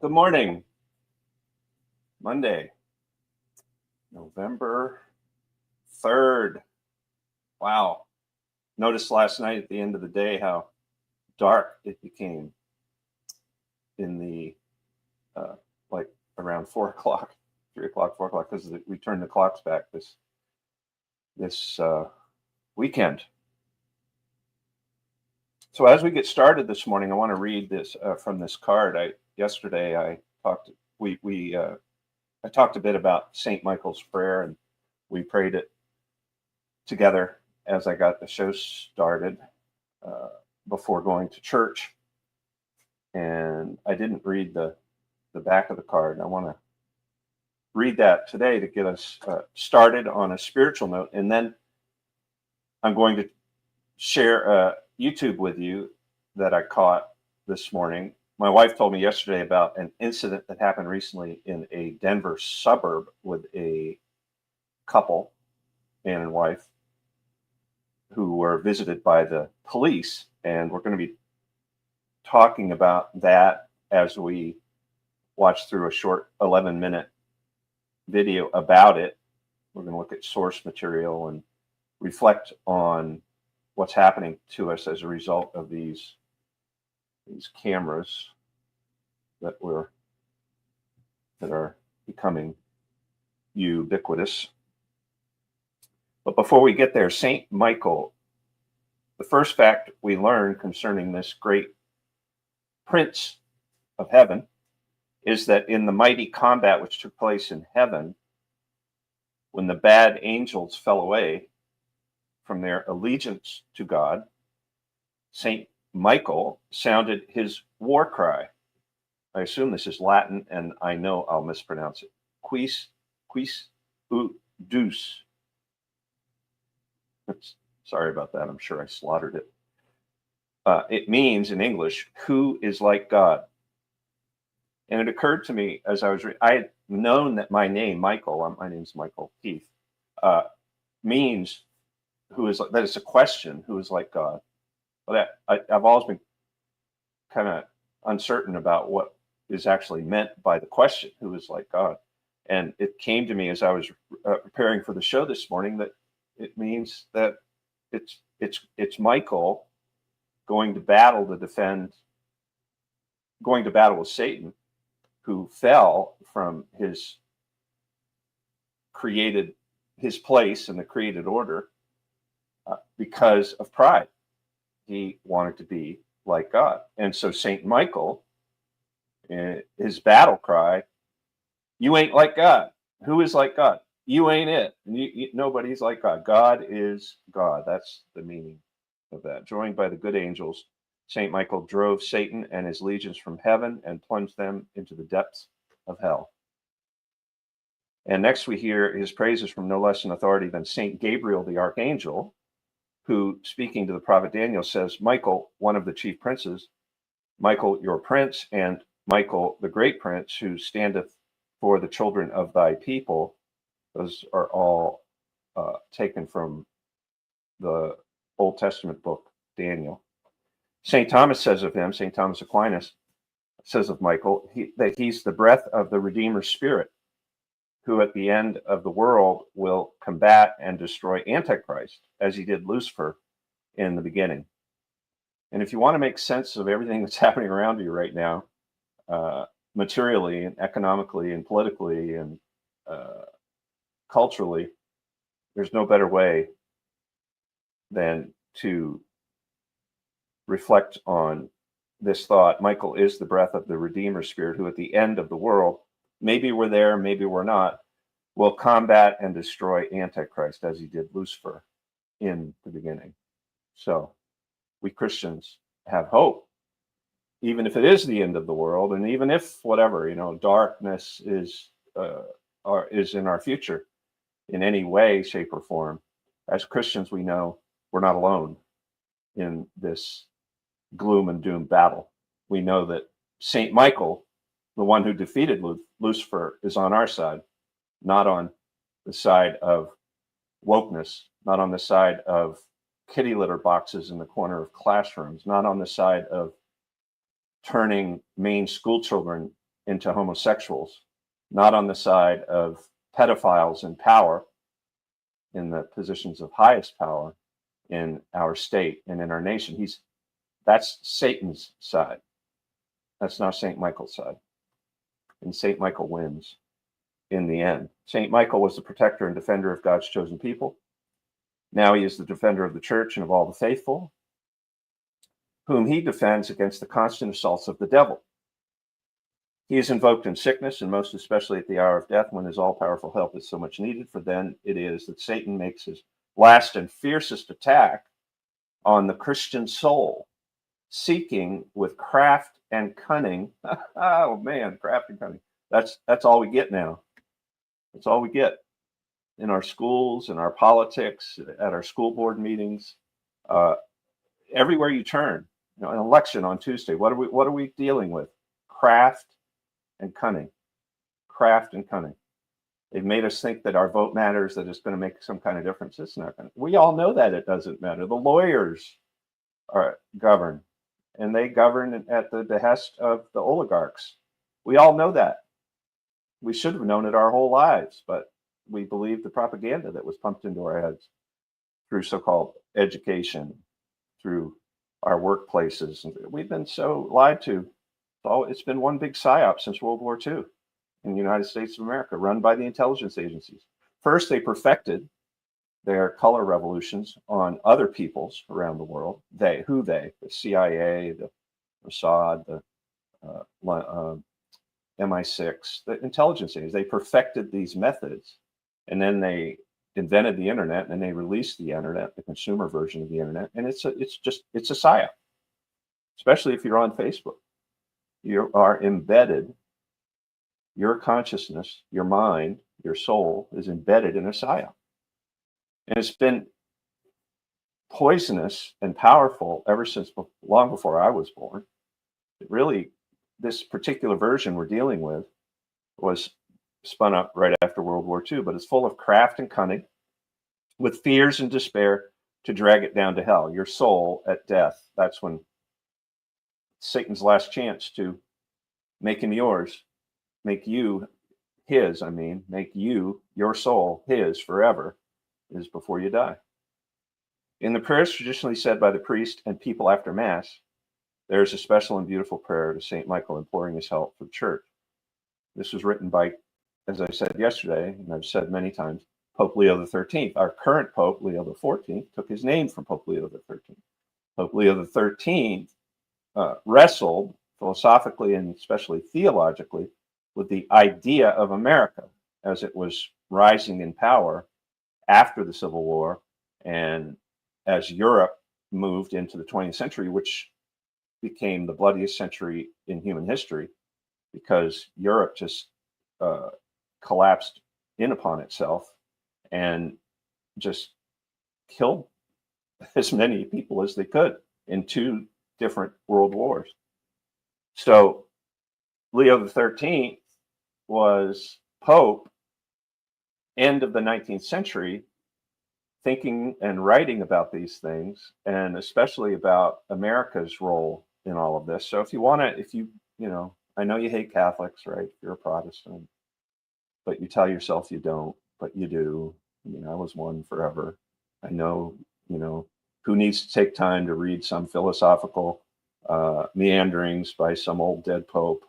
Good morning. Monday, November 3rd. Wow. Noticed last night at the end of the day how dark it became in the like around 4 o'clock, 3 o'clock, 4 o'clock, because we turned the clocks back this weekend. So as we get started this morning, I want to read this from this card. Yesterday I talked we I talked a bit about Saint Michael's prayer, and we prayed it together as I got the show started before going to church. And I didn't read the back of the card. I want to read that today to get us started on a spiritual note. And then I'm going to share YouTube with you that I caught this morning. My wife told me yesterday about an incident that happened recently in a Denver suburb with a couple, man and wife, who were visited by the police. And we're going to be talking about that as we watch through a short 11-minute video about it. We're going to look at source material and reflect on what's happening to us as a result of these cameras that are becoming ubiquitous. But before we get there, Saint Michael, the first fact we learn concerning this great prince of heaven is that in the mighty combat which took place in heaven, when the bad angels fell away from their allegiance to God, Saint Michael sounded his war cry. I assume this is Latin, and I know I'll mispronounce it. Quis ut deus. Sorry about that. I'm sure I slaughtered it. It means in English, who is like God? And it occurred to me as I was I had known that my name, Michael, my name's Michael Keith, means who is like, that it's a question, who is like God. But I've always been kind of uncertain about what is actually meant by the question, who is like God. And it came to me as I was preparing for the show this morning that it means that it's Michael going to battle with Satan, who fell from his place in the created order because of pride. He wanted to be like God. And so Saint Michael, his battle cry, you ain't like God. Who is like God? You ain't it. Nobody's like God. God is God. That's the meaning of that. Joined by the good angels, Saint Michael drove Satan and his legions from heaven and plunged them into the depths of hell. And next we hear his praises from no less an authority than Saint Gabriel the archangel, who, speaking to the prophet Daniel, says, Michael, one of the chief princes, Michael your prince, and Michael the great prince, who standeth for the children of thy people. Those are all taken from the Old Testament book, Daniel. St. Thomas says of him, St. Thomas Aquinas says of Michael, that he's the breath of the Redeemer's spirit, who at the end of the world will combat and destroy Antichrist, as he did Lucifer in the beginning. And if you want to make sense of everything that's happening around you right now, materially and economically and politically and culturally, there's no better way than to reflect on this thought. Michael is the breath of the Redeemer spirit, who at the end of the world, maybe we're there, maybe we're not, will combat and destroy Antichrist as he did Lucifer in the beginning. So we Christians have hope, even if it is the end of the world, and even if whatever, darkness is in our future in any way, shape, or form. As Christians, we know we're not alone in this gloom and doom battle. We know that Saint Michael, the one who defeated Lucifer, is on our side, not on the side of wokeness, not on the side of kitty litter boxes in the corner of classrooms, not on the side of turning Maine school children into homosexuals, not on the side of pedophiles in power, in the positions of highest power in our state and in our nation. That's Satan's side. That's not St. Michael's side. And St. Michael wins in the end. St. Michael was the protector and defender of God's chosen people. Now he is the defender of the church and of all the faithful, whom he defends against the constant assaults of the devil. He is invoked in sickness, and most especially at the hour of death, when his all-powerful help is so much needed, for then it is that Satan makes his last and fiercest attack on the Christian soul, seeking with craft and cunning. Oh man, craft and cunning. That's all we get now. That's all we get in our schools, in our politics, at our school board meetings, everywhere you turn. You know, an election on Tuesday. What are we dealing with? Craft and cunning. Craft and cunning. They've made us think that our vote matters, that it's going to make some kind of difference. It's not going to. We all know that it doesn't matter. The lawyers govern, and they govern at the behest of the oligarchs. We all know that. We should have known it our whole lives, but we believed the propaganda that was pumped into our heads through so-called education, through our workplaces. We've been so lied to. It's been one big psyop since World War II in the United States of America, run by the intelligence agencies. First, they perfected their color revolutions on other peoples around the world. The CIA, the Mossad, the MI6, the intelligence agencies. They perfected these methods, and then they invented the internet, and then they released the internet, the consumer version of the internet, and it's a psyop. Especially if you're on Facebook, you are embedded. Your consciousness, your mind, your soul is embedded in a psyop. And it's been poisonous and powerful ever since long before I was born. This particular version we're dealing with was spun up right after World War II, but it's full of craft and cunning, with fears and despair to drag it down to hell. Your soul at death, that's when Satan's last chance to make him yours. Make you his, make you, your soul, his forever, is before you die. In the prayers traditionally said by the priest and people after Mass, there is a special and beautiful prayer to St. Michael imploring his help for the church. This was written by, as I said yesterday, and I've said many times, Pope Leo XIII. Our current Pope, Leo XIV, took his name from Pope Leo XIII. Pope Leo XIII wrestled philosophically and especially theologically with the idea of America as it was rising in power after the Civil War, and as Europe moved into the 20th century, which became the bloodiest century in human history, because Europe just collapsed in upon itself and just killed as many people as they could in two different world wars. So Leo XIII was Pope end of the 19th century, thinking and writing about these things, and especially about America's role in all of this. So if you want to, I know you hate Catholics, right? You're a Protestant, but you tell yourself you don't, but you do. I was one forever. I know, who needs to take time to read some philosophical meanderings by some old dead Pope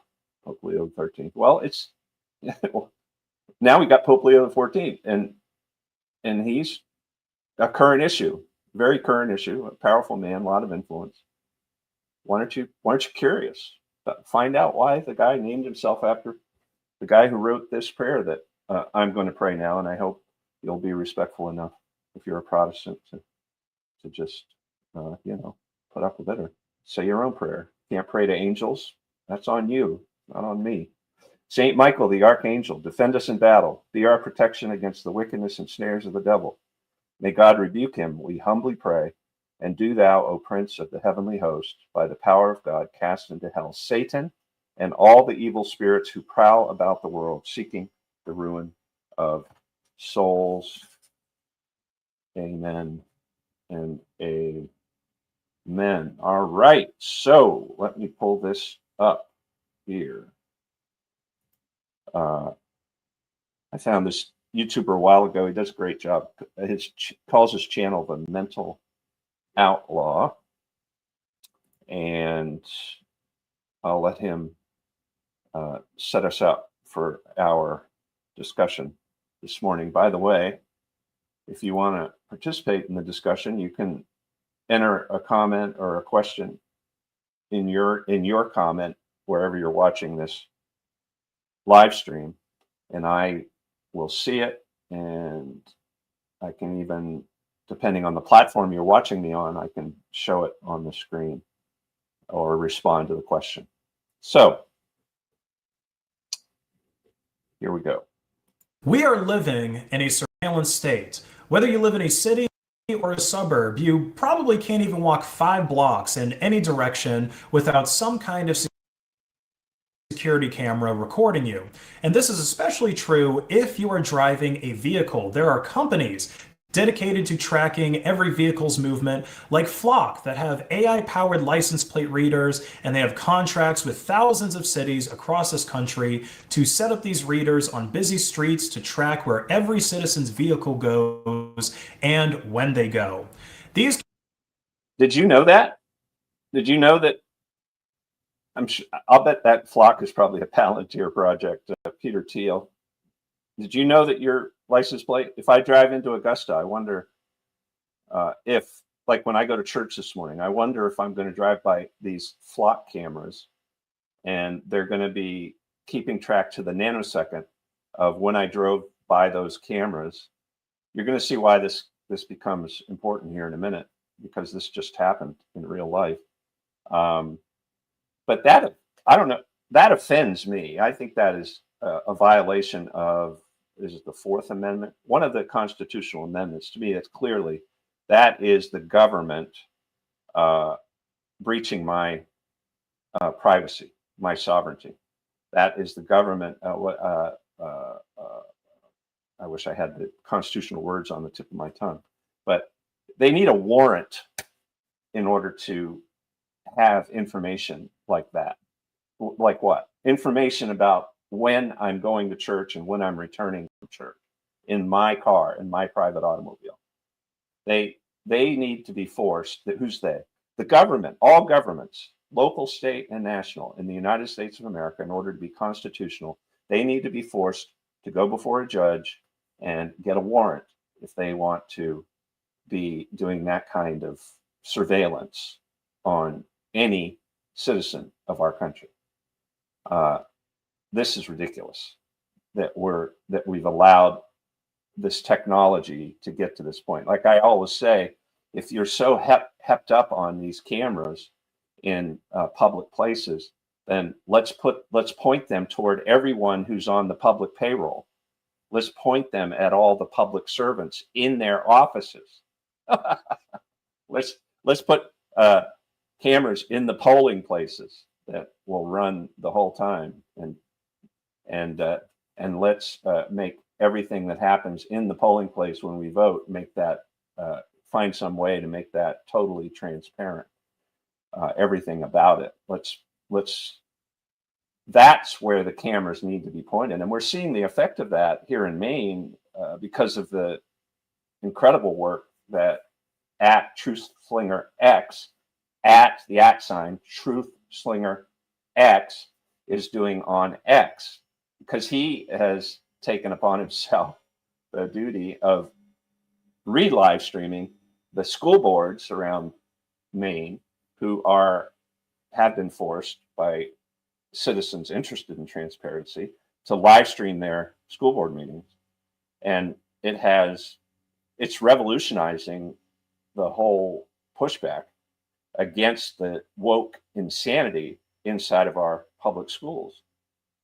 Leo XIII. Well, now we got Pope Leo XIV, and he's a current issue, very current issue, a powerful man, a lot of influence. Why aren't you curious? Find out why the guy named himself after the guy who wrote this prayer that I'm going to pray now, and I hope you'll be respectful enough, if you're a Protestant, to just put up with it or say your own prayer. Can't pray to angels? That's on you, not on me. Saint Michael, the archangel, defend us in battle. Be our protection against the wickedness and snares of the devil. May God rebuke him, we humbly pray. And do thou, O Prince of the heavenly host, by the power of God, cast into hell Satan and all the evil spirits who prowl about the world, seeking the ruin of souls. Amen and amen. All right, so let me pull this up here. I found this YouTuber a while ago. He does a great job. Calls his channel The Mental Outlaw, and I'll let him set us up for our discussion this morning. By the way, if you want to participate in the discussion, you can enter a comment or a question in your comment wherever you're watching this live stream, and I will see it, and I can even, depending on the platform you're watching me on, I can show it on the screen or respond to the question. So here we go. We are living in a surveillance state. Whether you live in a city or a suburb, you probably can't even walk 5 blocks in any direction without some kind of security camera recording you. And this is especially true if you are driving a vehicle. There are companies dedicated to tracking every vehicle's movement, like Flock, that have AI-powered license plate readers, and they have contracts with thousands of cities across this country to set up these readers on busy streets to track where every citizen's vehicle goes and when they go. Did you know that? Did you know that? I'll bet that Flock is probably a Palantir project, Peter Thiel. Did you know that your license plate, if I drive into Augusta, I wonder if, like when I go to church this morning, I wonder if I'm going to drive by these Flock cameras and they're going to be keeping track to the nanosecond of when I drove by those cameras. You're going to see why this becomes important here in a minute, because this just happened in real life. But that, I don't know, that offends me. I think that is a violation of, is it the Fourth Amendment? One of the constitutional amendments. To me, it's clearly, that is the government breaching my privacy, my sovereignty. That is the government. I wish I had the constitutional words on the tip of my tongue, but they need a warrant in order to have information like that. Like what? Information about when I'm going to church and when I'm returning from church in my car, in my private automobile. They need to be forced. Who's they? The government, all governments, local, state, and national in the United States of America, in order to be constitutional, they need to be forced to go before a judge and get a warrant if they want to be doing that kind of surveillance on any citizen of our country. This is ridiculous that we've allowed this technology to get to this point. Like I always say, if you're so hepped up on these cameras in public places, then let's point them toward everyone who's on the public payroll. Let's point them at all the public servants in their offices. Let's put cameras in the polling places that will run the whole time, and let's make everything that happens in the polling place when we vote, make that find some way to make that totally transparent. Everything about it. That's where the cameras need to be pointed, and we're seeing the effect of that here in Maine because of the incredible work that at TruthSlinger X, at the @ TruthSlinger X, is doing on X, because he has taken upon himself the duty of live streaming the school boards around Maine who have been forced by citizens interested in transparency to live stream their school board meetings. And it's revolutionizing the whole pushback against the woke insanity inside of our public schools.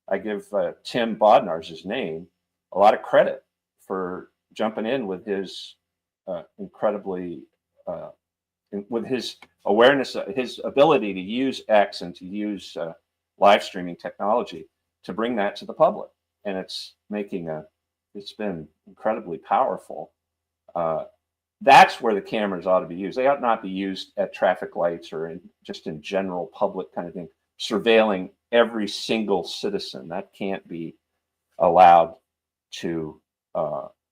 I give Tim Bodnar's his name a lot of credit for jumping in with his incredibly with his awareness, his ability to use X and to use live streaming technology to bring that to the public. And it's been incredibly powerful. That's where the cameras ought to be used. They ought not be used at traffic lights or just in general public kind of thing, surveilling every single citizen. That can't be allowed to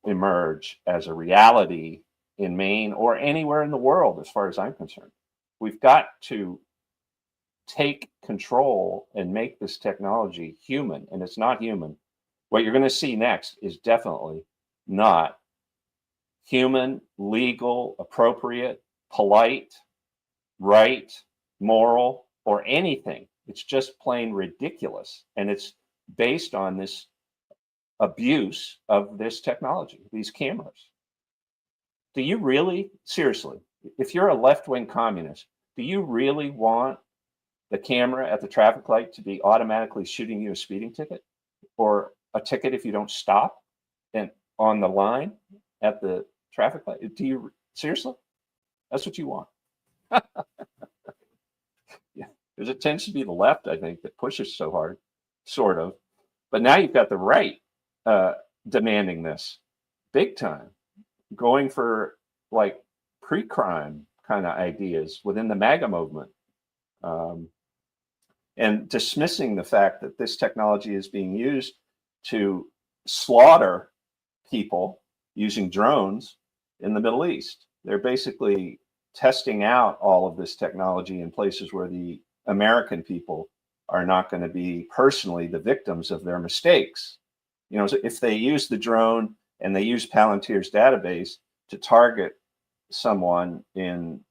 emerge as a reality in Maine or anywhere in the world, as far as I'm concerned. We've got to take control and make this technology human, and it's not human. What you're going to see next is definitely not human, legal, appropriate, polite, right, moral, or anything. It's just plain ridiculous. And it's based on this abuse of this technology, these cameras. Do you really, seriously, if you're a left-wing communist, do you really want the camera at the traffic light to be automatically shooting you a speeding ticket or a ticket if you don't stop and on the line at the traffic light? Do you seriously? That's what you want? Yeah, because it tends to be the left, I think, that pushes so hard, sort of. But now you've got the right demanding this big time, going for like pre-crime kind of ideas within the MAGA movement, and dismissing the fact that this technology is being used to slaughter people using drones in the Middle East. They're basically testing out all of this technology in places where the American people are not going to be personally the victims of their mistakes. You know, so if they use the drone and they use Palantir's database to target someone in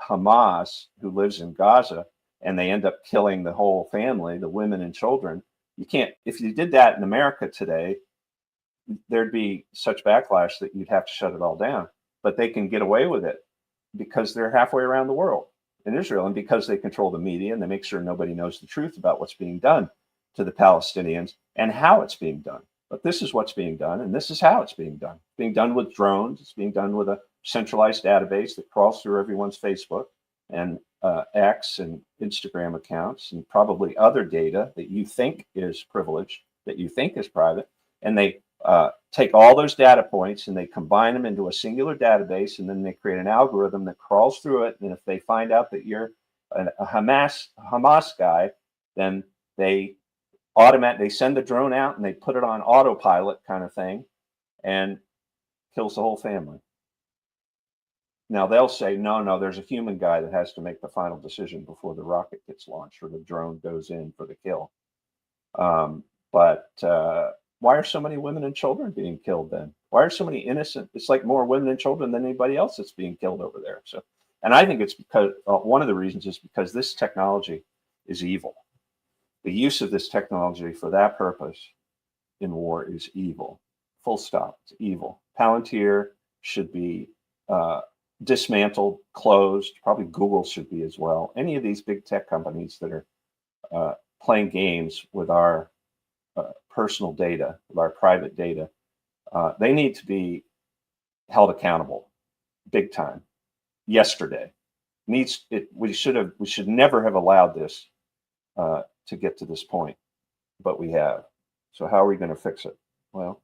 Hamas who lives in Gaza, and they end up killing the whole family, the women and children, you can't, if you did that in America today, there'd be such backlash that you'd have to shut it all down. But they can get away with it because they're halfway around the world in Israel, and because they control the media and they make sure nobody knows the truth about what's being done to the Palestinians and how it's being done. But this is what's being done, and this is how it's being done. It's being done with drones. It's being done with a centralized database that crawls through everyone's Facebook and X and Instagram accounts, and probably other data that you think is privileged, that you think is private. And they take all those data points and they combine them into a singular database, and then they create an algorithm that crawls through it. And if they find out that you're a Hamas guy, then they send the drone out and they put it on autopilot kind of thing and kills the whole family. Now they'll say, no, there's a human guy that has to make the final decision before the rocket gets launched or the drone goes in for the kill. But why are so many women and children being killed then? Why are so many innocent? It's like more women and children than anybody else that's being killed over there. So, and I think it's because one of the reasons is because this technology is evil. The use of this technology for that purpose in war is evil. Full stop. It's evil. Palantir should be dismantled, closed. Probably Google should be as well. Any of these big tech companies that are playing games with our personal data, with our private data, they need to be held accountable, big time. Yesterday, we should never have allowed this to get to this point, but we have. So how are we going to fix it? Well,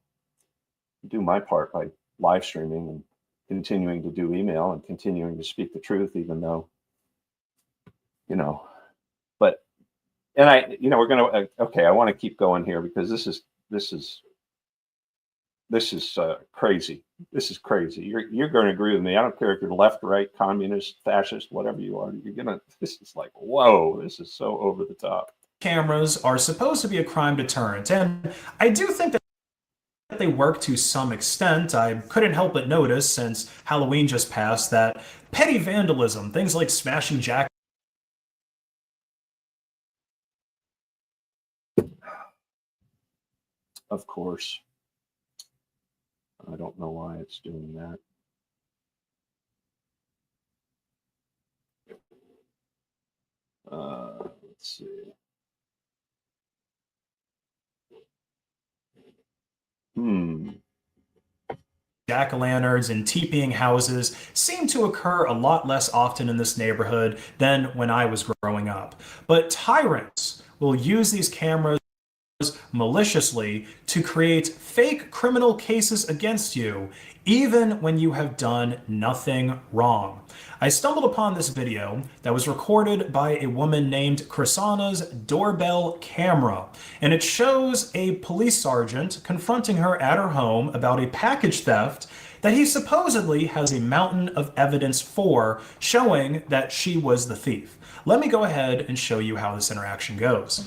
do my part by live streaming and continuing to do email and continuing to speak the truth, even though, but, and we're going to, okay, I want to keep going here because this is crazy. This is crazy. You're going to agree with me. I don't care if you're left, right, communist, fascist, whatever you are. This is like, whoa, this is so over the top. Cameras are supposed to be a crime deterrent, and I do think that they work to some extent. I couldn't help but notice, since Halloween just passed, that petty vandalism, things like smashing jack. Of course. I don't know why it's doing that. Let's see. Jack-o'-lanterns and teepeeing houses seem to occur a lot less often in this neighborhood than when I was growing up. But tyrants will use these cameras maliciously to create fake criminal cases against you, even when you have done nothing wrong. I stumbled upon this video that was recorded by a woman named Chrisana's doorbell camera, and it shows a police sergeant confronting her at her home about a package theft that he supposedly has a mountain of evidence for, showing that she was the thief. Let me go ahead and show you how this interaction goes.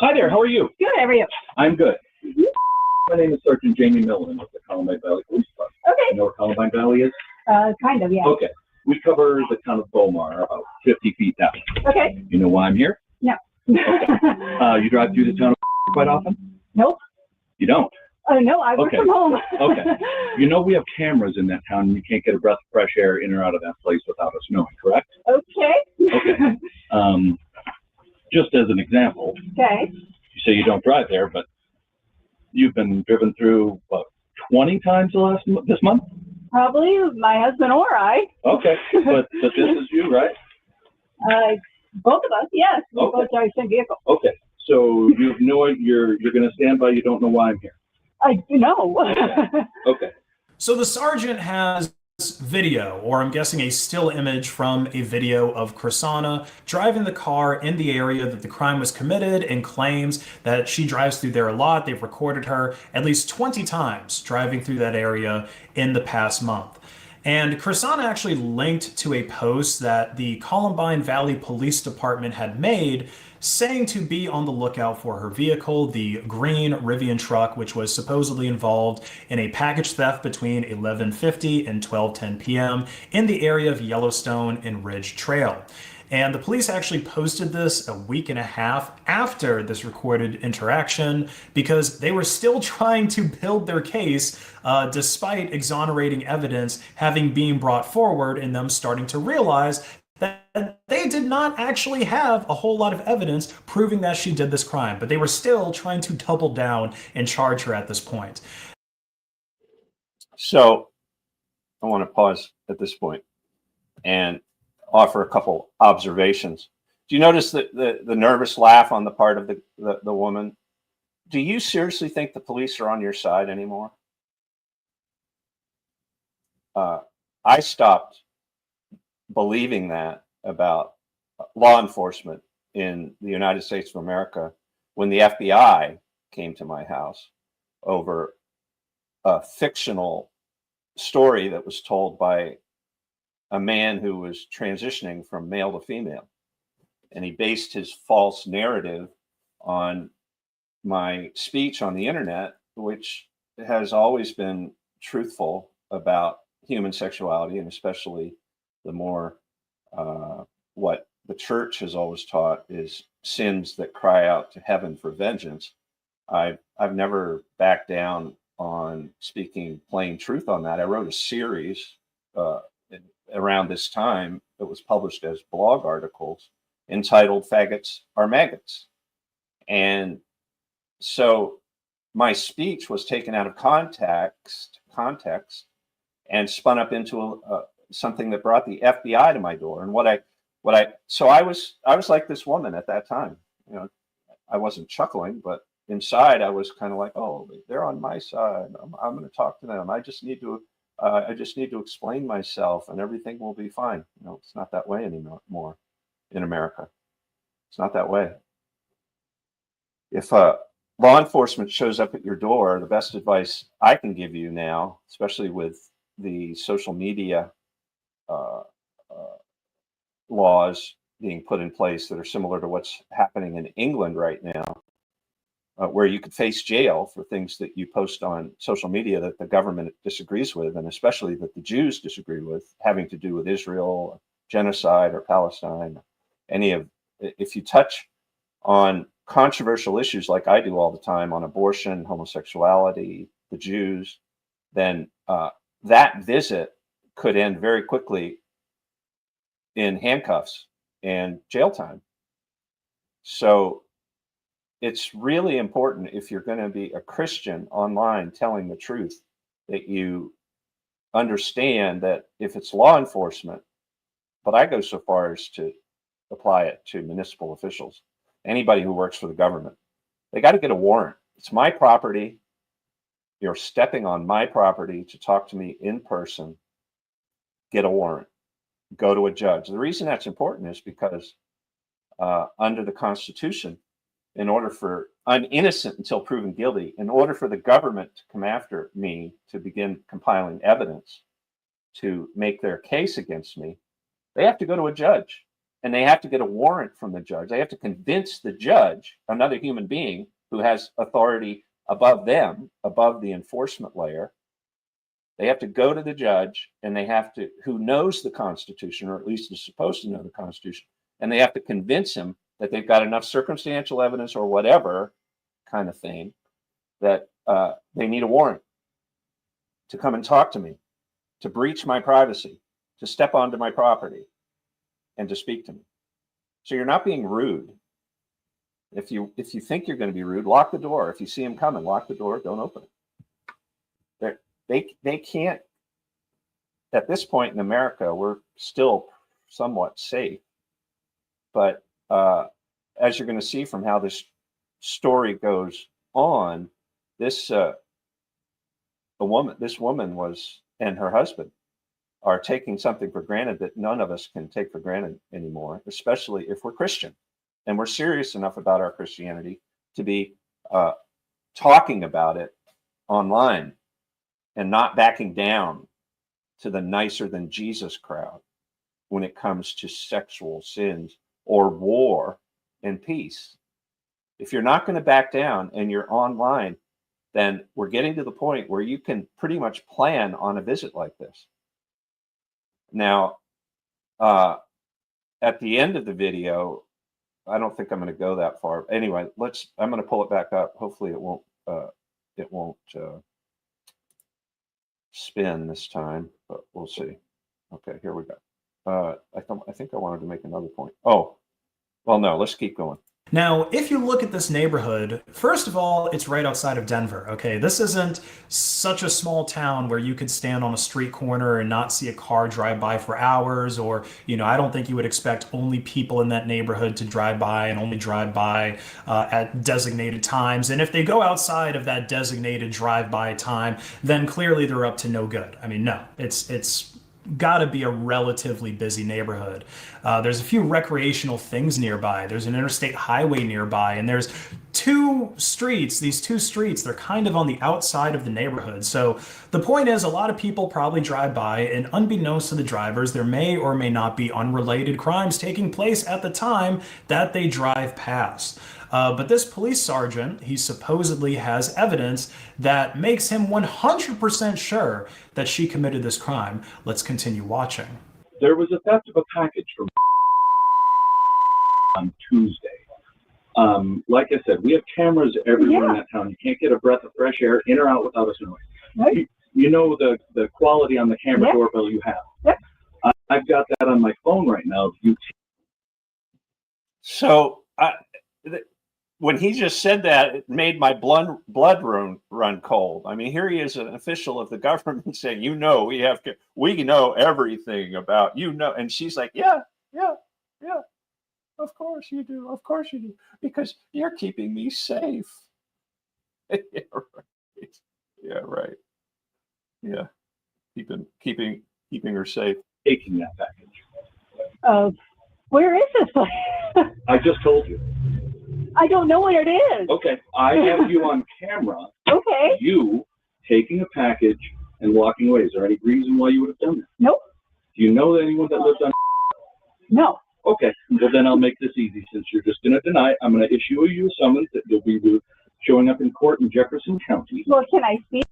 Hi there, how are you? Good, how are you? I'm good. My name is Sergeant Jamie Millen with the Columbine Valley Police Department. Okay. You know where Columbine Valley is? Kind of, yeah. Okay. We cover the town of Beaumar, about 50 feet down. Okay. You know why I'm here? No. Okay. You drive through the town of quite often? Nope. You don't? No, I work Okay. from home. Okay. You know we have cameras in that town and you can't get a breath of fresh air in or out of that place without us knowing, correct? Okay. Okay. Just as an example, Okay. you say you don't drive there, but you've been driven through, what, 20 times this month? Probably my husband or I. Okay, but this is you, right? Both of us, yes. We Okay. both drive the same vehicle. Okay, so you know you're going to stand by. You don't know why I'm here. I do know. Okay. So the sergeant has video, or I'm guessing a still image from a video of Chrisana driving the car in the area that the crime was committed, and claims that she drives through there a lot. They've recorded her at least 20 times driving through that area in the past month. And Chrisana actually linked to a post that the Columbine Valley Police Department had made, saying to be on the lookout for her vehicle, the green Rivian truck, which was supposedly involved in a package theft between 11:50 and 12:10 p.m. in the area of Yellowstone and Ridge Trail. And the police actually posted this a week and a half after this recorded interaction, because they were still trying to build their case despite exonerating evidence having been brought forward, and them starting to realize that they did not actually have a whole lot of evidence proving that she did this crime, but they were still trying to double down and charge her at this point. So I want to pause at this point and offer a couple observations. Do you notice the nervous laugh on the part of the woman? Do you seriously think the police are on your side anymore? I stopped believing that about law enforcement in the United States of America when the FBI came to my house over a fictional story that was told by a man who was transitioning from male to female. And he based his false narrative on my speech on the internet, which has always been truthful about human sexuality, and especially the more what the church has always taught is sins that cry out to heaven for vengeance. I've never backed down on speaking plain truth on that. I wrote a series around this time that was published as blog articles entitled "Faggots Are Maggots," and so my speech was taken out of context, and spun up into something that brought the FBI to my door. And so I was like this woman at that time. You know, I wasn't chuckling, but inside I was kind of like, oh, they're on my side. I'm going to talk to them. I just need to explain myself, and everything will be fine. You know, it's not that way anymore in America. It's not that way. If law enforcement shows up at your door, the best advice I can give you now, especially with the social media laws being put in place that are similar to what's happening in England right now, where you could face jail for things that you post on social media that the government disagrees with, and especially that the Jews disagree with, having to do with Israel, genocide, or Palestine. If you touch on controversial issues like I do all the time on abortion, homosexuality, the Jews, then that visit could end very quickly in handcuffs and jail time. So it's really important, if you're going to be a Christian online telling the truth, that you understand that if it's law enforcement, but I go so far as to apply it to municipal officials, anybody who works for the government, They got to get a warrant. It's my property. You're stepping on my property to talk to me in person. Get a warrant. Go to a judge. The reason that's important is because under the Constitution, in order for I'm innocent until proven guilty, in order for the government to come after me to begin compiling evidence to make their case against me, they have to go to a judge and they have to get a warrant from the judge. They have to convince the judge, another human being who has authority above them, above the enforcement layer. They have to go to the judge and they have to, who knows the Constitution, or at least is supposed to know the Constitution, and they have to convince him that they've got enough circumstantial evidence or whatever kind of thing that they need a warrant to come and talk to me, to breach my privacy, to step onto my property, and to speak to me. So you're not being rude. If you think you're going to be rude, lock the door. If you see them coming, lock the door. Don't open it. They can't. At this point in America, we're still somewhat safe, but as you're going to see from how this story goes on, this woman was, and her husband are taking something for granted that none of us can take for granted anymore, especially if we're Christian and we're serious enough about our Christianity to be talking about it online and not backing down to the nicer than Jesus crowd when it comes to sexual sins or war and peace. If you're not going to back down and you're online, then we're getting to the point where you can pretty much plan on a visit like this. Now, at the end of the video, I don't think I'm going to go that far. Anyway, I'm going to pull it back up. Hopefully it won't spin this time, but we'll see. Okay, here we go. I think I wanted to make another point. Oh, well, no, let's keep going. Now, if you look at this neighborhood, first of all, it's right outside of Denver, okay? This isn't such a small town where you could stand on a street corner and not see a car drive by for hours, or, I don't think you would expect only people in that neighborhood to drive by and only drive by at designated times. And if they go outside of that designated drive-by time, then clearly they're up to no good. I mean, no, it's got to be a relatively busy neighborhood. There's a few recreational things nearby. There's an interstate highway nearby, and there's these two streets, they're kind of on the outside of the neighborhood. So the point is, a lot of people probably drive by, and unbeknownst to the drivers, there may or may not be unrelated crimes taking place at the time that they drive past. But this police sergeant, he supposedly has evidence that makes him 100% sure that she committed this crime. Let's continue watching. There was a theft of a package from on Tuesday. Like I said, we have cameras everywhere in that town. You can't get a breath of fresh air in or out without us knowing. Right. You know the quality on the camera doorbell you have. Yep. I've got that on my phone right now. So when he just said that, it made my blood run cold. I mean, here he is, an official of the government, saying, we know everything about, and she's like, yeah, of course you do, because you're keeping me safe. Yeah, right. Yeah, keeping her safe. Taking that package. Where is this place? I just told you. I don't know where it is. Okay, I have you on camera. Okay. You taking a package and walking away. Is there any reason why you would have done that? Nope. Do you know anyone that lives on? No. Okay, well then I'll make this easy. Since you're just going to deny it, I'm going to issue you a summons that you'll be showing up in court in Jefferson County. Well, can I speak?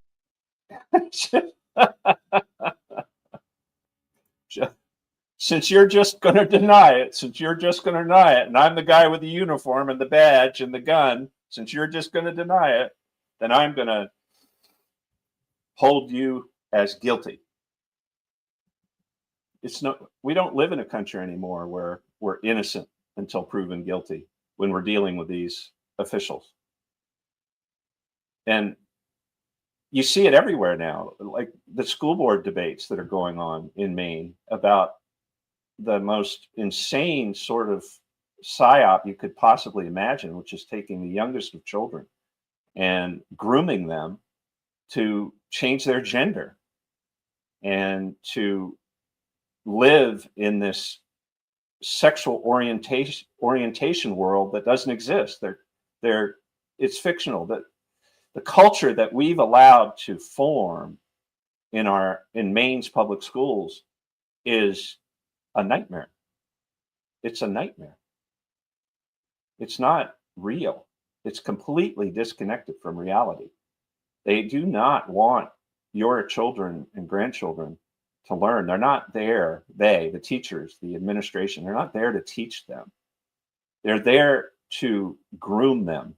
Since you're just going to deny it, and I'm the guy with the uniform and the badge and the gun, since you're just going to deny it, then I'm going to hold you as guilty. We don't live in a country anymore where we're innocent until proven guilty when we're dealing with these officials. And you see it everywhere now, like the school board debates that are going on in Maine about the most insane sort of psyop you could possibly imagine, which is taking the youngest of children and grooming them to change their gender and to live in this sexual orientation world that doesn't exist. It's fictional. That the culture that we've allowed to form in Maine's public schools is a nightmare. It's a nightmare. It's not real. It's completely disconnected from reality. They do not want your children and grandchildren to learn. They're not there, the teachers, the administration, they're not there to teach them. They're there to groom them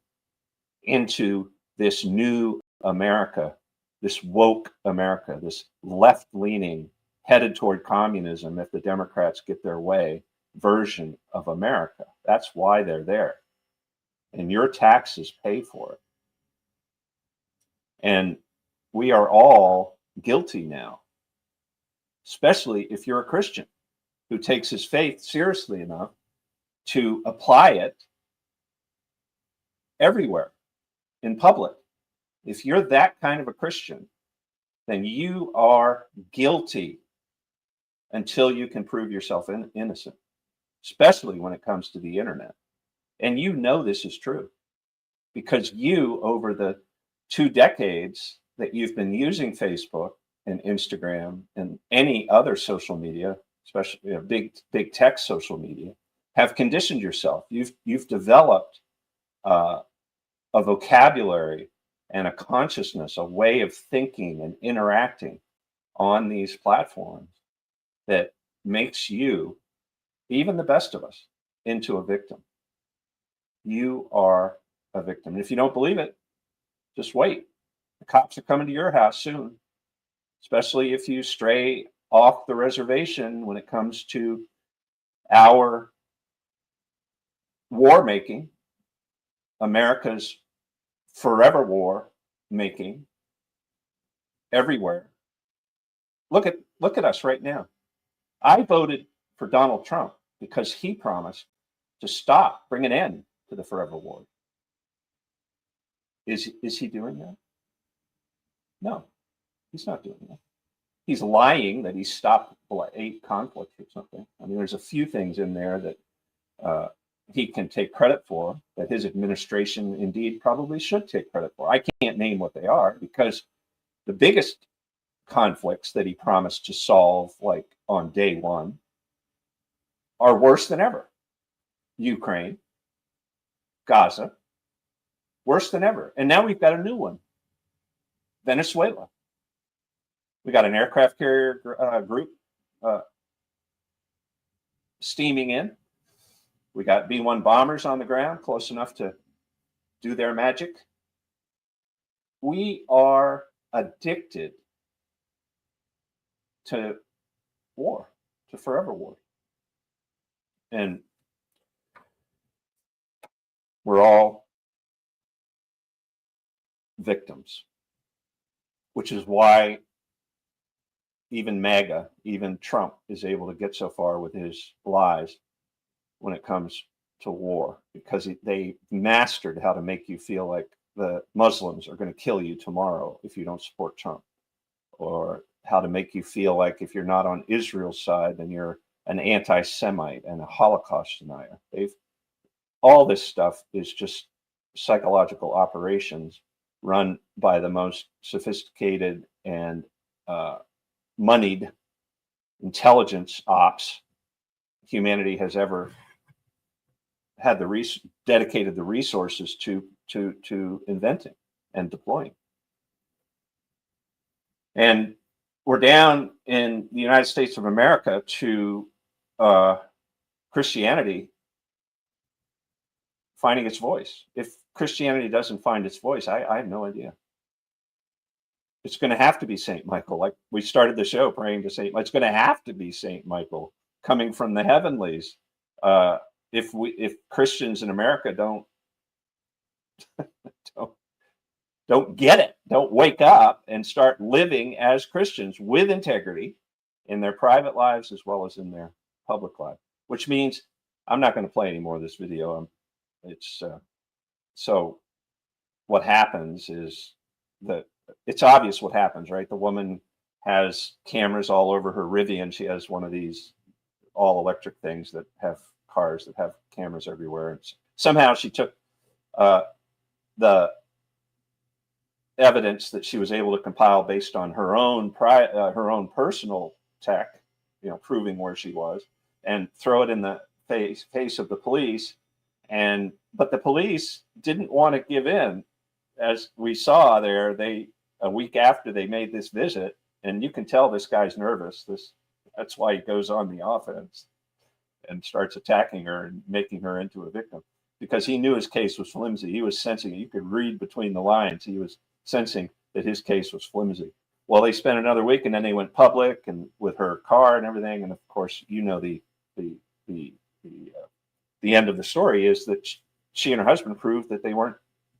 into this new America, this woke America, this left-leaning, headed toward communism if the Democrats get their way version of America. That's why they're there. And your taxes pay for it. And we are all guilty now, especially if you're a Christian who takes his faith seriously enough to apply it everywhere in public. If you're that kind of a Christian, then you are guilty until you can prove yourself innocent, especially when it comes to the internet. And you know this is true because you, over the 2 decades that you've been using Facebook and Instagram and any other social media, especially big tech social media, have conditioned yourself. You've developed a vocabulary and a consciousness, a way of thinking and interacting on these platforms that makes you, even the best of us, into a victim. You are a victim. And if you don't believe it, just wait. The cops are coming to your house soon, especially if you stray off the reservation when it comes to our war making, America's forever war making everywhere. Look at us right now. I voted for Donald Trump because he promised to stop, bring an end to the forever war. Is he doing that? No, he's not doing that. He's lying that he stopped 8 conflicts or something. I mean, there's a few things in there that he can take credit for, that his administration indeed probably should take credit for. I can't name what they are because the biggest conflicts that he promised to solve, like on day one, are worse than ever. Ukraine, Gaza, worse than ever. And now we've got a new one, Venezuela. We got an aircraft carrier group steaming in. We got B-1 bombers on the ground, close enough to do their magic. We are addicted to war, to forever war. And we're all victims, which is why even MAGA, even Trump is able to get so far with his lies when it comes to war, because they mastered how to make you feel like the Muslims are going to kill you tomorrow if you don't support Trump, or how to make you feel like if you're not on Israel's side, then you're an anti-Semite and a Holocaust denier. All this stuff is just psychological operations run by the most sophisticated and moneyed intelligence ops humanity has ever had dedicated the resources to inventing and deploying. And we're down in the United States of America to Christianity finding its voice. If Christianity doesn't find its voice, I have no idea. It's going to have to be St. Michael. Like we started the show praying to St. Michael. It's going to have to be St. Michael coming from the heavenlies. If Christians in America don't get it, don't wake up and start living as Christians with integrity in their private lives as well as in their public life, which means I'm not going to play any more of this video. So what happens is that it's obvious what happens, right? The woman has cameras all over her Rivian. She has one of these all electric things that have cars that have cameras everywhere. And somehow she took the evidence that she was able to compile based on her own personal tech, proving where she was, and throw it in the face of the police. But the police didn't want to give in. As we saw there, a week after they made this visit, and you can tell this guy's nervous. That's why he goes on the offense and starts attacking her and making her into a victim, because he knew his case was flimsy. He was sensing it. You could read between the lines. He was sensing that his case was flimsy. Well, they spent another week, and then they went public and with her car and everything. And of course, the end of the story is that she and her husband proved that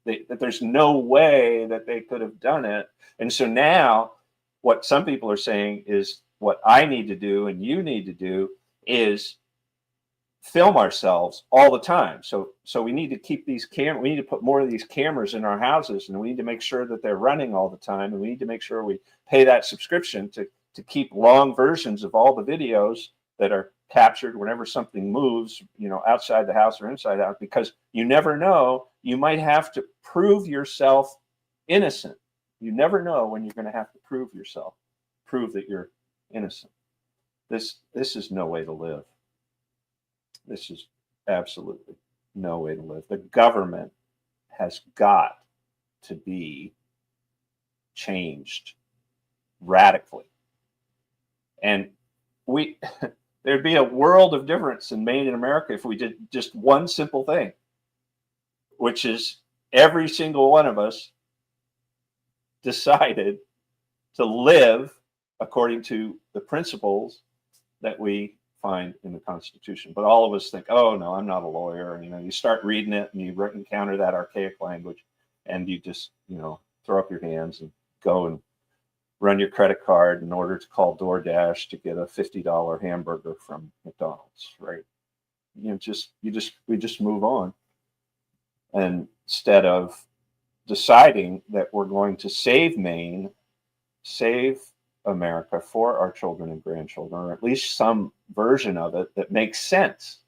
that there's no way that they could have done it. And so now what some people are saying is what I need to do and you need to do is film ourselves all the time. So we need to keep these we need to put more of these cameras in our houses, and we need to make sure that they're running all the time. And we need to make sure we pay that subscription to keep long versions of all the videos that are captured whenever something moves, outside the house or inside out, because you never know, you might have to prove yourself innocent. You never know when you're going to have to prove that you're innocent. This is no way to live. This is absolutely no way to live. The government has got to be changed radically. And there'd be a world of difference in Maine and America if we did just one simple thing, which is every single one of us decided to live according to the principles that we find in the Constitution. But all of us think, oh no, I'm not a lawyer. You start reading it and you encounter that archaic language, and you just, throw up your hands and go and run your credit card in order to call DoorDash to get a $50 hamburger from McDonald's, right? We just move on. And instead of deciding that we're going to save Maine, save America for our children and grandchildren, or at least some version of it that makes sense,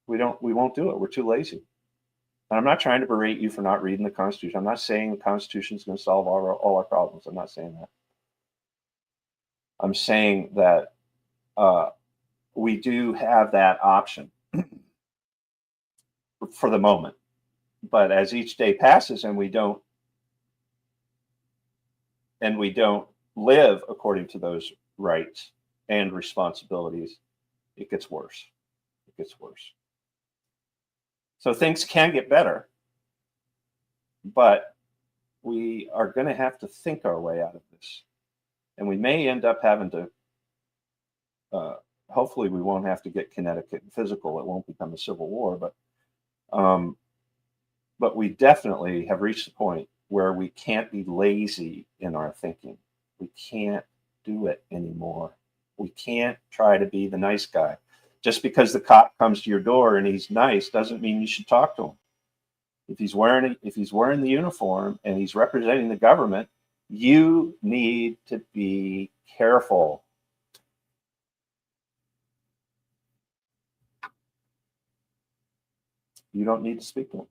we won't do it. We're too lazy. And I'm not trying to berate you for not reading the Constitution. I'm not saying the Constitution is going to solve all our problems. I'm not saying that. I'm saying that we do have that option for the moment. But as each day passes and we don't live according to those rights and responsibilities, it gets worse. It gets worse. So things can get better, but we are going to have to think our way out of this. And we may end up having to, hopefully we won't have to get Connecticut and physical. It won't become a civil war, but we definitely have reached the point where we can't be lazy in our thinking. We can't do it anymore. We can't try to be the nice guy. Just because the cop comes to your door and he's nice doesn't mean you should talk to him. If he's wearing the uniform and he's representing the government, you need to be careful. You don't need to speak to him.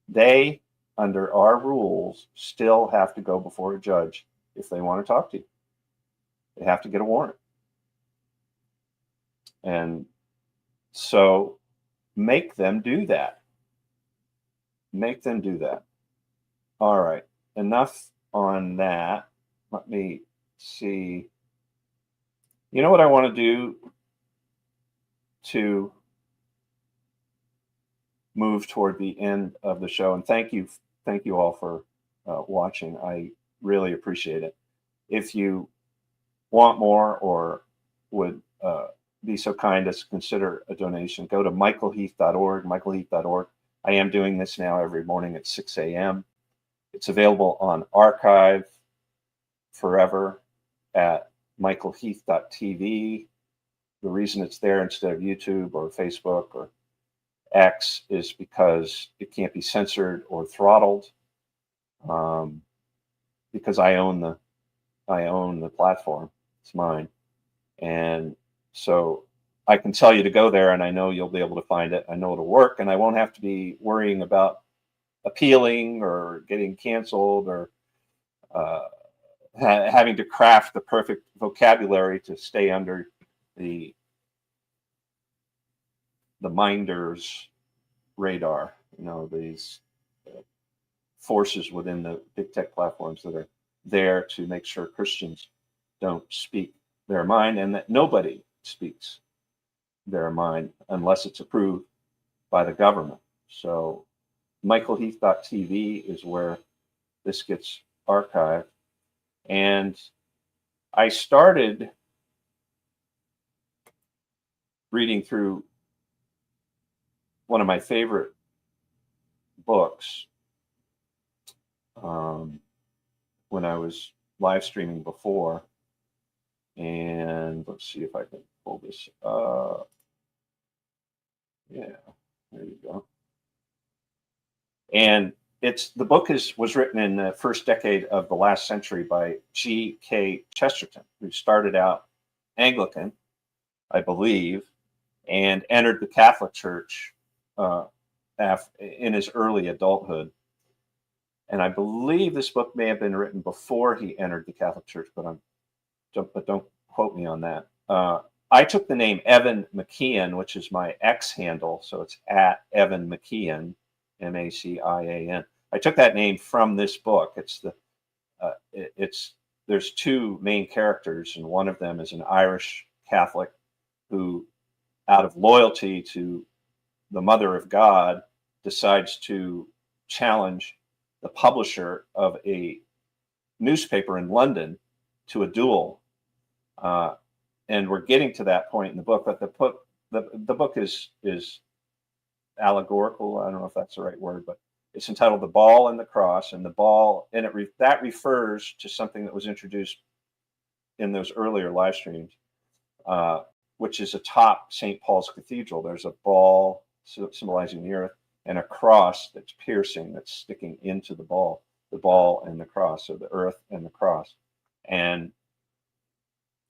They, under our rules, still have to go before a judge if they want to talk to you. They have to get a warrant. And so make them do that. Make them do that. All right. Enough on that. Let me see. You know what I want to do to move toward the end of the show? And thank you all for watching. I really appreciate it. If you want more or would be so kind as to consider a donation, go to michaelheath.org, michaelheath.org. I am doing this now every morning at 6 a.m. It's available on archive forever at michaelheath.tv. the reason it's there instead of YouTube or Facebook or X is because it can't be censored or throttled, because I own the platform. It's mine. And so I can tell you to go there, and I know you'll be able to find it. I know it'll work, and I won't have to be worrying about appealing or getting canceled or having to craft the perfect vocabulary to stay under the minder's radar. These forces within the big tech platforms that are there to make sure Christians don't speak their mind, and that nobody speaks their mind unless it's approved by the government. So michaelheath.tv is where this gets archived. And I started reading through one of my favorite books when I was live streaming before. And let's see if I can pull this up. Yeah, there you go. And the book was written in the first decade of the last century by G.K. Chesterton, who started out Anglican, I believe, and entered the Catholic Church in his early adulthood. And I believe this book may have been written before he entered the Catholic Church, but don't quote me on that. I took the name Evan McKeon, which is my X handle, so it's at Evan McKeon, MACIAN. I took that name from this book. There's two main characters, and one of them is an Irish Catholic who, out of loyalty to the Mother of God, decides to challenge the publisher of a newspaper in London to a duel. And we're getting to that point in the book, but the book is allegorical. I don't know if that's the right word, but it's entitled "The Ball and the Cross," and the ball, and that refers to something that was introduced in those earlier live streams, which is atop St. Paul's Cathedral. There's a ball symbolizing the earth, and a cross that's piercing, that's sticking into the ball and the cross, so the earth and the cross. And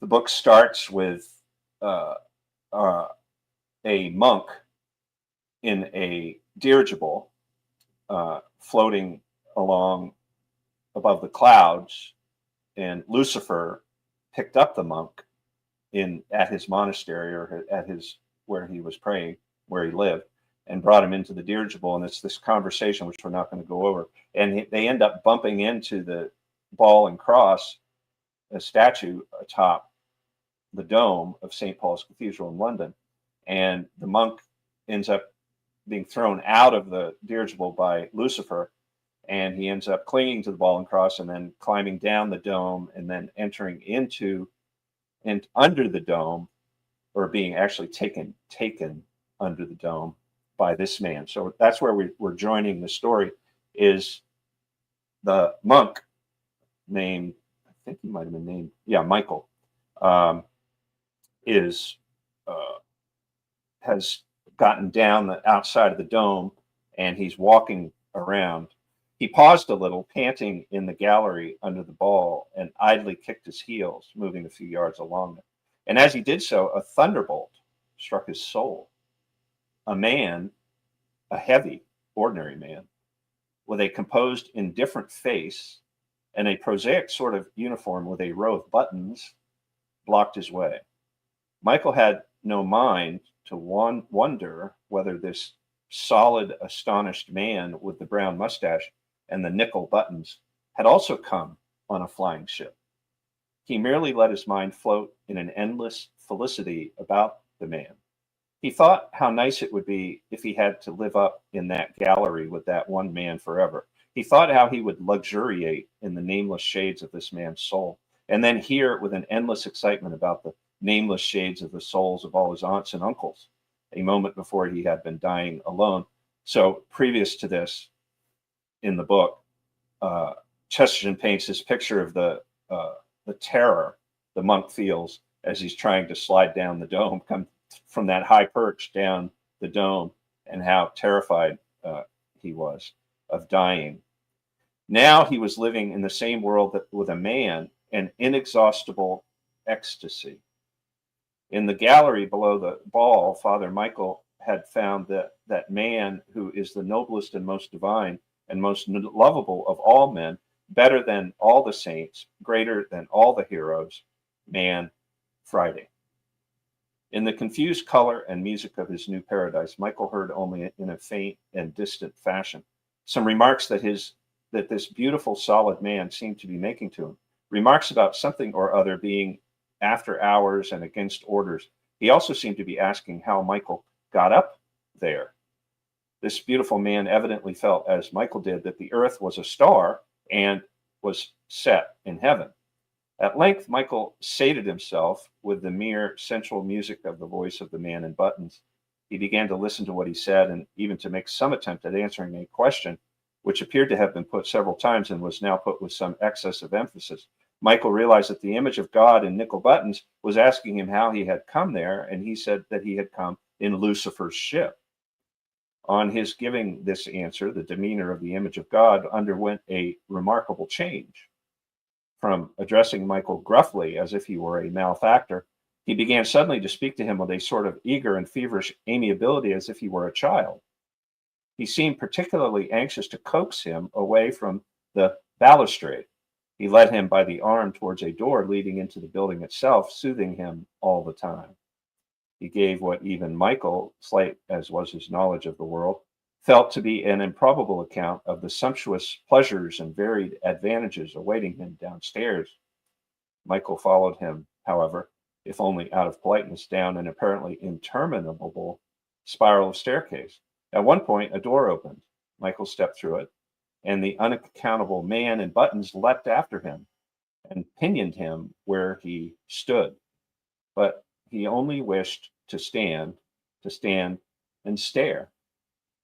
the book starts with a monk in a dirigible floating along above the clouds, and Lucifer picked up the monk at his monastery, or at where he was praying, where he lived, and brought him into the dirigible. And it's this conversation, which we're not going to go over. And they end up bumping into the ball and cross, a statue atop the dome of St. Paul's Cathedral in London. And the monk ends up being thrown out of the dirigible by Lucifer, and he ends up clinging to the ball and cross, and then climbing down the dome, and then entering into and under the dome, or being actually taken under the dome by this man. So that's where we're joining the story, is the monk named, I think he might have been named, Michael, has gotten down the outside of the dome, and he's walking around. He paused a little, panting in the gallery under the ball, and idly kicked his heels, moving a few yards along it. And as he did so, a thunderbolt struck his soul. A man, a heavy, ordinary man, with a composed, indifferent face and a prosaic sort of uniform with a row of buttons, blocked his way. Michael had no mind to wonder whether this solid, astonished man with the brown mustache and the nickel buttons had also come on a flying ship. He merely let his mind float in an endless felicity about the man. He thought how nice it would be if he had to live up in that gallery with that one man forever. He thought how he would luxuriate in the nameless shades of this man's soul, and then hear with an endless excitement about the nameless shades of the souls of all his aunts and uncles, a moment before he had been dying alone. So previous to this, in the book, Chesterton paints this picture of the terror the monk feels as he's trying to slide down the dome, come from that high perch down the dome, and how terrified he was of dying. Now he was living in the same world that, with a man, an inexhaustible ecstasy. In the gallery below the ball, Father Michael had found that man who is the noblest and most divine and most lovable of all men, better than all the saints, greater than all the heroes, man Friday. In the confused color and music of his new paradise, Michael heard only in a faint and distant fashion some remarks that this beautiful, solid man seemed to be making to him, remarks about something or other being after hours and against orders. He also seemed to be asking how Michael got up there. This beautiful man evidently felt, as Michael did, that the earth was a star and was set in heaven. At length, Michael sated himself with the mere sensual music of the voice of the man in buttons. He began to listen to what he said and even to make some attempt at answering a question which appeared to have been put several times and was now put with some excess of emphasis. Michael realized that the image of God in nickel buttons was asking him how he had come there, and he said that he had come in Lucifer's ship. On his giving this answer, the demeanor of the image of God underwent a remarkable change. From addressing Michael gruffly as if he were a malefactor, he began suddenly to speak to him with a sort of eager and feverish amiability as if he were a child. He seemed particularly anxious to coax him away from the balustrade. He led him by the arm towards a door leading into the building itself, soothing him all the time. He gave what even Michael, slight as was his knowledge of the world, felt to be an improbable account of the sumptuous pleasures and varied advantages awaiting him downstairs. Michael followed him, however, if only out of politeness, down an apparently interminable spiral of staircase. At one point, a door opened. Michael stepped through it, and the unaccountable man in buttons leapt after him and pinioned him where he stood. But he only wished to stand and stare.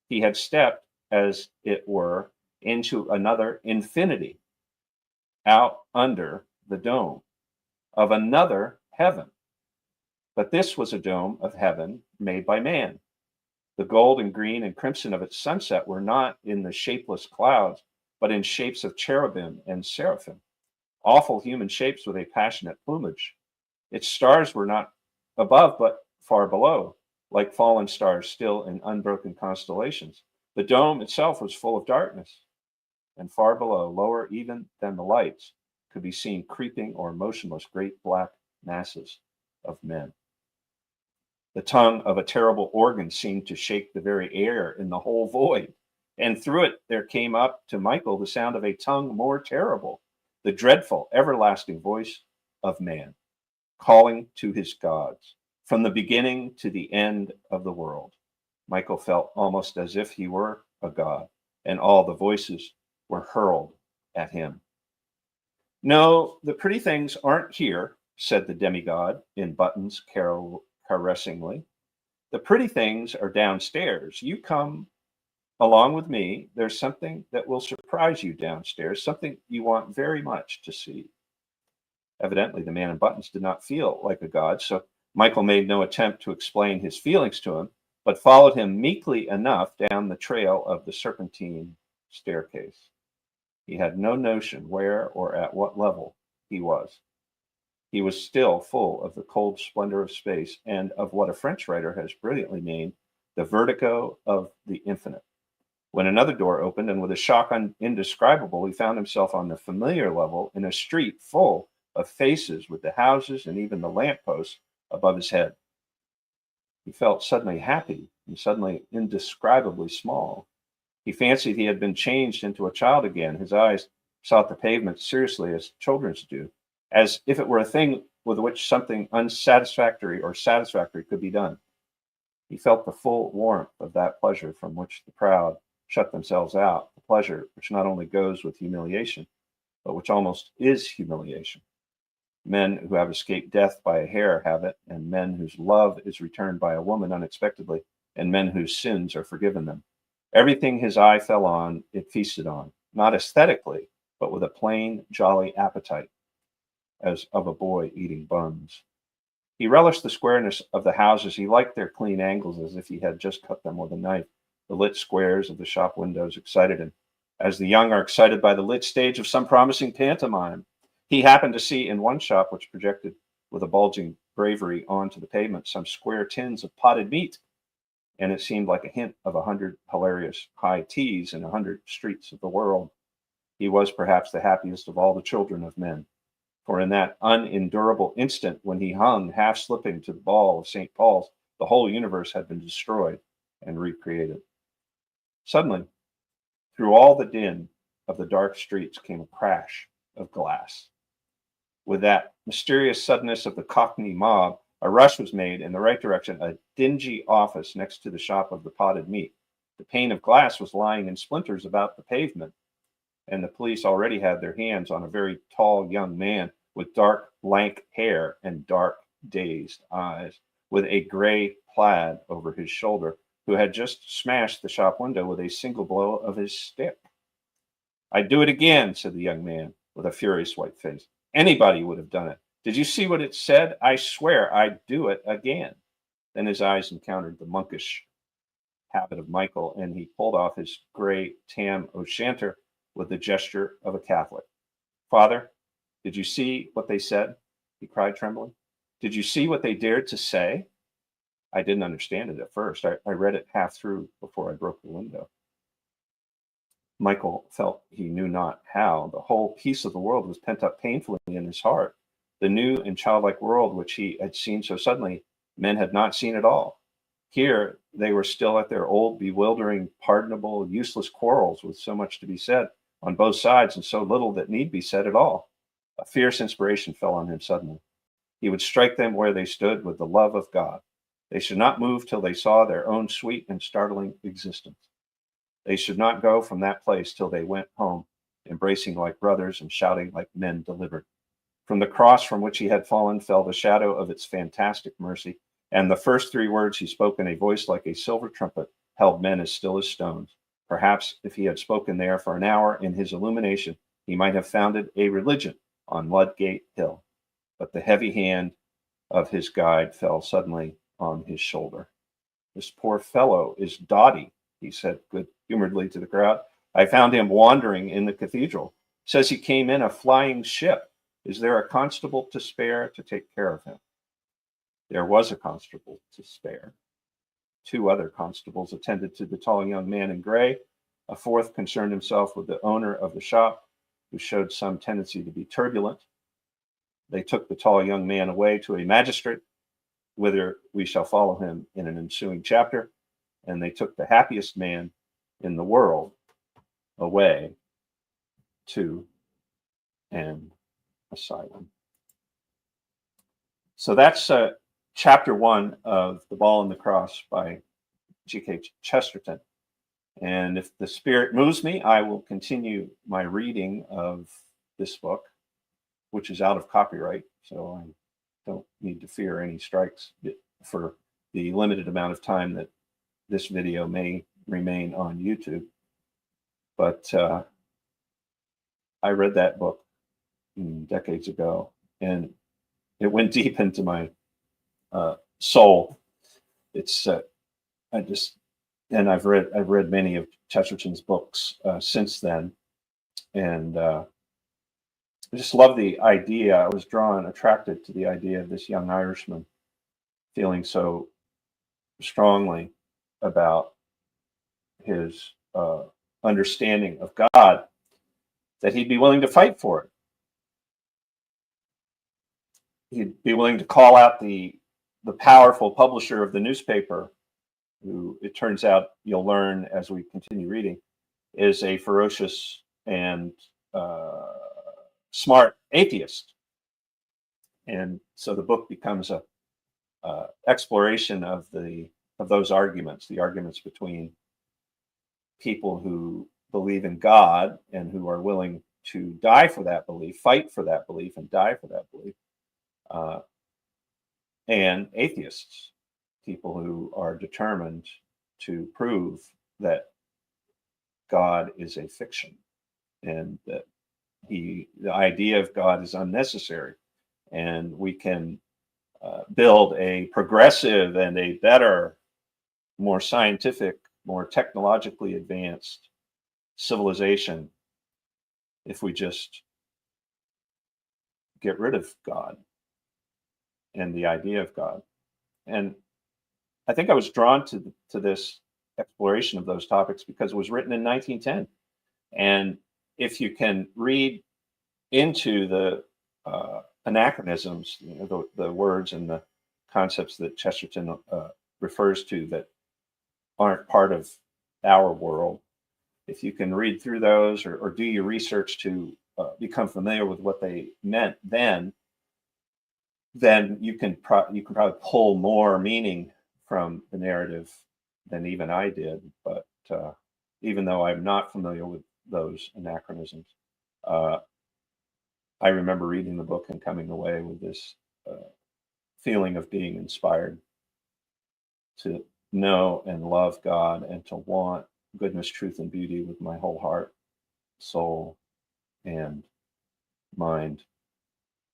He had stepped, as it were, into another infinity, out under the dome of another heaven. But this was a dome of heaven made by man. The gold and green and crimson of its sunset were not in the shapeless clouds, but in shapes of cherubim and seraphim, awful human shapes with a passionate plumage. Its stars were not above, but far below, like fallen stars still in unbroken constellations. The dome itself was full of darkness, and far below, lower even than the lights, could be seen creeping or motionless great black masses of men. The tongue of a terrible organ seemed to shake the very air in the whole void, and through it there came up to Michael the sound of a tongue more terrible, the dreadful, everlasting voice of man, calling to his gods, from the beginning to the end of the world. Michael felt almost as if he were a god, and all the voices were hurled at him. "No, the pretty things aren't here," said the demigod in buttons caressingly. "The pretty things are downstairs. You come along with me. There's something that will surprise you downstairs, something you want very much to see." Evidently, the man in buttons did not feel like a god, so Michael made no attempt to explain his feelings to him, but followed him meekly enough down the trail of the serpentine staircase. He had no notion where or at what level he was. He was still full of the cold splendor of space and of what a French writer has brilliantly named the vertigo of the infinite. When another door opened, and with a shock indescribable, he found himself on the familiar level in a street full of faces, with the houses and even the lampposts above his head. He felt suddenly happy and suddenly indescribably small. He fancied he had been changed into a child again. His eyes sought the pavement seriously, as children's do, as if it were a thing with which something unsatisfactory or satisfactory could be done. He felt the full warmth of that pleasure from which the proud shut themselves out, the pleasure which not only goes with humiliation, but which almost is humiliation. Men who have escaped death by a hair have it, and men whose love is returned by a woman unexpectedly, and men whose sins are forgiven them. Everything his eye fell on, it feasted on, not aesthetically, but with a plain, jolly appetite, as of a boy eating buns. He relished the squareness of the houses. He liked their clean angles as if he had just cut them with a knife. The lit squares of the shop windows excited him, as the young are excited by the lit stage of some promising pantomime. He happened to see in one shop, which projected with a bulging bravery onto the pavement, some square tins of potted meat, and it seemed like a hint of 100 hilarious high teas in 100 streets of the world. He was perhaps the happiest of all the children of men, for in that unendurable instant when he hung half slipping to the ball of St. Paul's, the whole universe had been destroyed and recreated. Suddenly, through all the din of the dark streets came a crash of glass. With that mysterious suddenness of the Cockney mob, a rush was made in the right direction, a dingy office next to the shop of the potted meat. The pane of glass was lying in splinters about the pavement, and the police already had their hands on a very tall young man with dark, lank hair and dark, dazed eyes, with a gray plaid over his shoulder, who had just smashed the shop window with a single blow of his stick. "I'd do it again," said the young man with a furious white face. "Anybody would have done it. Did you see what it said? I swear I'd do it again." Then his eyes encountered the monkish habit of Michael, and he pulled off his gray tam o'shanter with the gesture of a Catholic. "Father, did you see what they said?" he cried, trembling. "Did you see what they dared to say?" I didn't understand it at first. I read it half through before I broke the window. Michael felt he knew not how. The whole peace of the world was pent up painfully in his heart. The new and childlike world which he had seen so suddenly, men had not seen at all. Here they were still at their old, bewildering, pardonable, useless quarrels, with so much to be said on both sides and so little that need be said at all. A fierce inspiration fell on him suddenly. He would strike them where they stood with the love of God. They should not move till they saw their own sweet and startling existence. They should not go from that place till they went home, embracing like brothers and shouting like men delivered. From the cross from which he had fallen fell the shadow of its fantastic mercy, and the first three words he spoke in a voice like a silver trumpet held men as still as stones. Perhaps if he had spoken there for an hour in his illumination, he might have founded a religion on Ludgate Hill. But the heavy hand of his guide fell suddenly on his shoulder. "This poor fellow is dotty," he said good-humoredly to the crowd. "I found him wandering in the cathedral. Says he came in a flying ship. Is there a constable to spare to take care of him?" There was a constable to spare. Two other constables attended to the tall young man in gray. A fourth concerned himself with the owner of the shop, who showed some tendency to be turbulent. They took the tall young man away to a magistrate, whither we shall follow him in an ensuing chapter, and they took the happiest man in the world away to an asylum. So that's chapter 1 of The Ball and the Cross by G.K. Chesterton. And if the spirit moves me, I will continue my reading of this book, which is out of copyright, so I don't need to fear any strikes for the limited amount of time that this video may remain on YouTube. But I read that book decades ago, and it went deep into my soul. It's I've read many of Chesterton's books since then, and I just love the idea. I was attracted to the idea of this young Irishman feeling so strongly about his understanding of God that he'd be willing to fight for it. He'd be willing to call out the powerful publisher of the newspaper, who it turns out you'll learn as we continue reading is a ferocious and smart atheist. And so the book becomes a exploration of those arguments, the arguments between people who believe in God and who are willing to die for that belief, fight for that belief, and die for that belief, and atheists, people who are determined to prove that God is a fiction and that the idea of God is unnecessary, and we can build a progressive and a better, more scientific, more technologically advanced civilization if we just get rid of God and the idea of God. And I think I was drawn to this exploration of those topics because it was written in 1910. And if you can read into the anachronisms, the words and the concepts that Chesterton refers to that aren't part of our world, if you can read through those or do your research to become familiar with what they meant then you can probably pull more meaning from the narrative than even I did. But even though I'm not familiar with those anachronisms, I remember reading the book and coming away with this feeling of being inspired to know and love God and to want goodness, truth, and beauty with my whole heart, soul, and mind.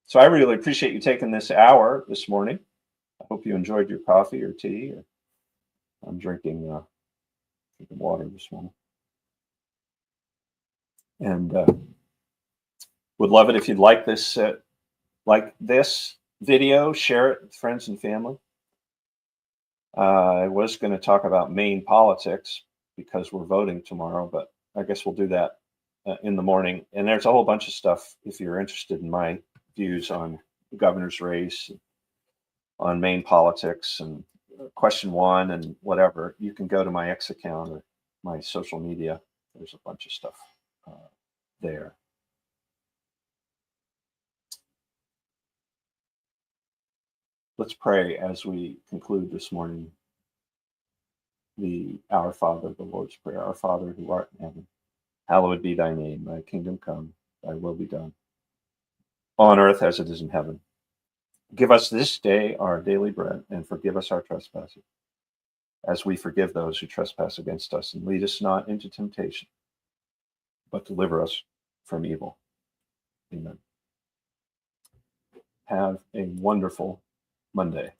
So I really appreciate you taking this hour this morning. I hope you enjoyed your coffee or tea. I'm drinking water this morning. And would love it if you'd like this video, share it with friends and family. I was going to talk about Maine politics because we're voting tomorrow, but I guess we'll do that in the morning. And there's a whole bunch of stuff if you're interested in my views on the governor's race, on Maine politics, and question one and whatever. You can go to my X account or my social media. There's a bunch of stuff there. Let's pray as we conclude this morning. Our Father, the Lord's Prayer. Our Father who art in heaven, hallowed be thy name. Thy kingdom come, thy will be done, on earth as it is in heaven. Give us this day our daily bread, and forgive us our trespasses, as we forgive those who trespass against us. And lead us not into temptation, but deliver us from evil. Amen. Have a wonderful Monday.